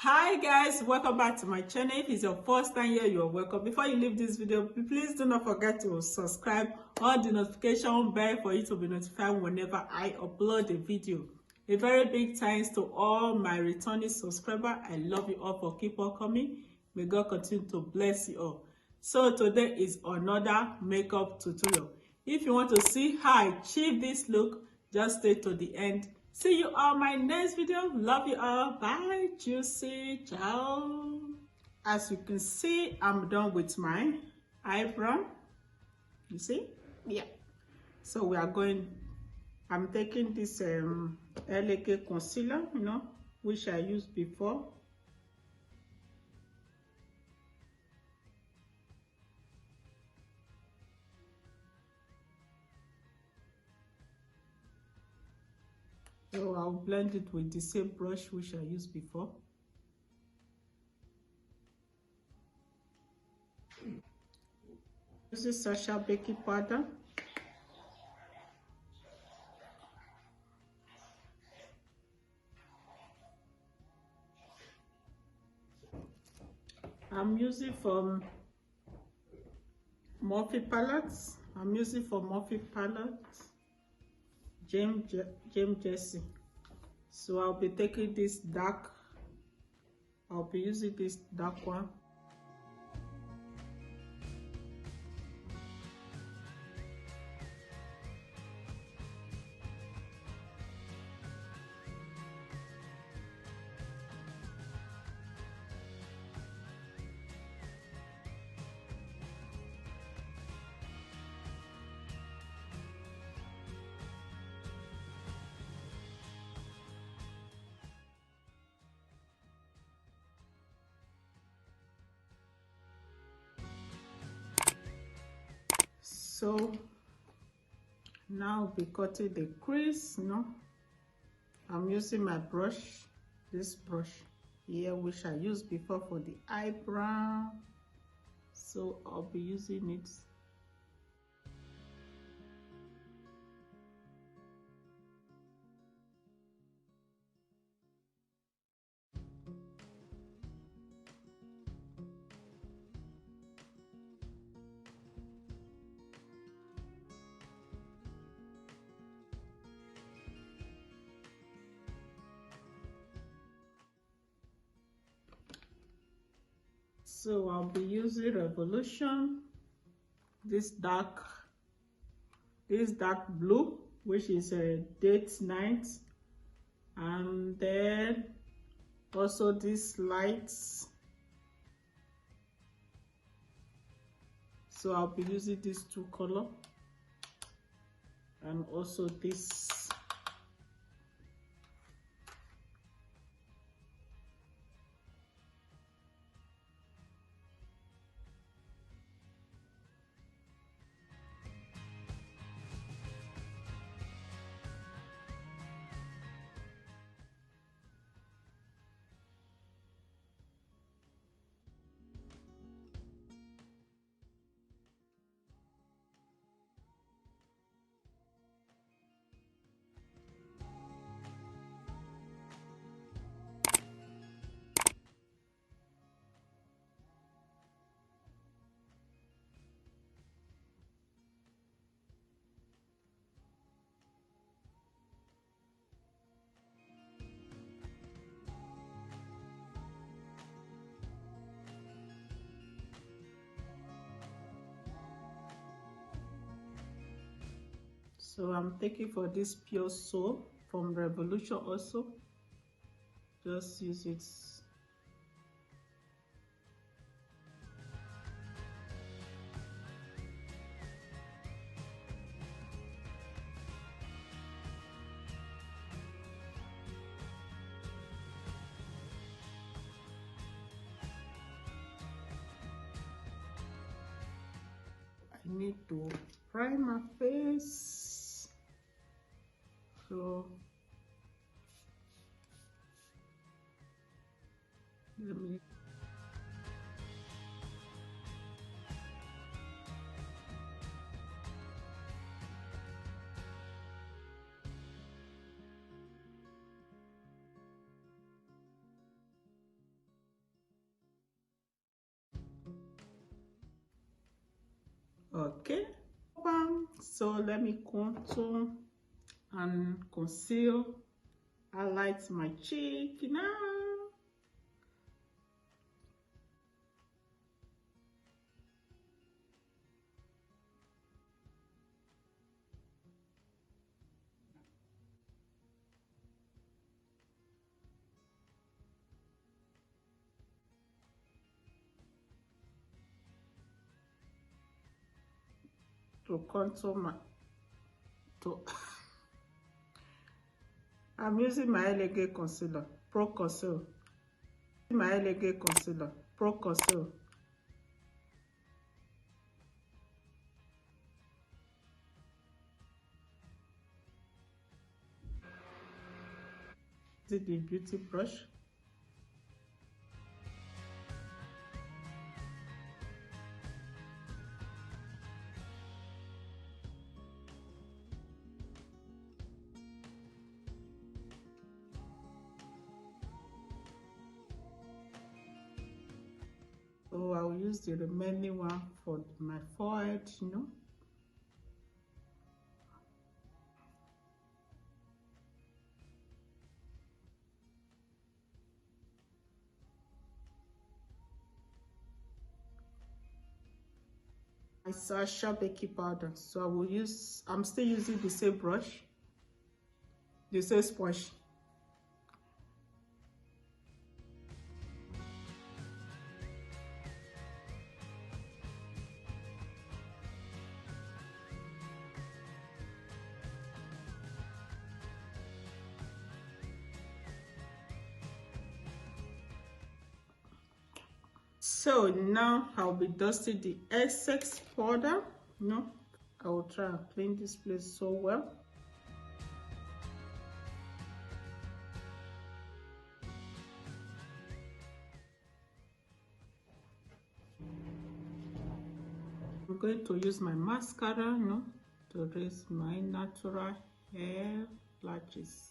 Hi guys, welcome back to my channel. If it's your first time here, you're welcome. Before you leave this video, please do not forget to subscribe, on the notification bell for you to be notified whenever I upload a video. A very big thanks to all my returning subscribers. I love you all for keep on coming. May God continue to bless you all. So today is another makeup tutorial. If you want to see how I achieve this look, just stay to the end. See you on my next video. Love you all. Bye. Juicy. Ciao. As you can see, I'm done with my eyebrow. You see? Yeah. So we are going, I'm taking this LK concealer, which I used before. So I'll blend it with the same brush which I used before. This is Sasha baking powder. I'm using from Morphe palettes. James Jesse. So I'll be taking this dark. I'll be using this dark one. So now I'll be cutting the crease, I'm using my brush, this brush here, which I used before for the eyebrow. So I'll be using it. So I'll be using Revolution, this dark blue, which is a date night, and then also these lights. So I'll be using these two colors, and also this. So I'm taking for this Pure Soul from Revolution also. Just use it. I need to prime my face. So let me. Okay, so let me contour and conceal, highlight my cheek now. To contour my I'm using my elegant concealer, Pro Conceal. My elegant concealer, Pro Conceal. This is the beauty brush. So I will use the remaining one for my forehead, you know. My Sasha baking powder. So I will use, I'm still using the same brush, the same sponge. So now I'll be dusting the excess powder. No, I will try and clean this place so well. I'm going to use my mascara, no, to raise my natural hair lashes.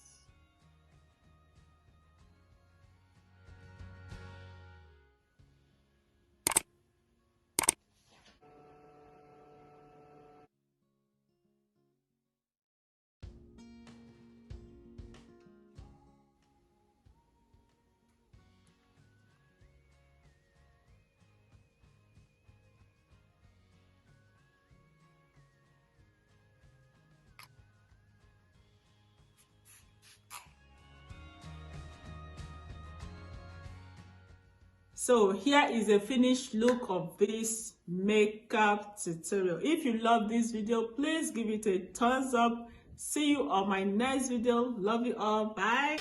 So here is a finished look of this makeup tutorial. If you love this video, please give it a thumbs up. See you on my next video. Love you all. Bye.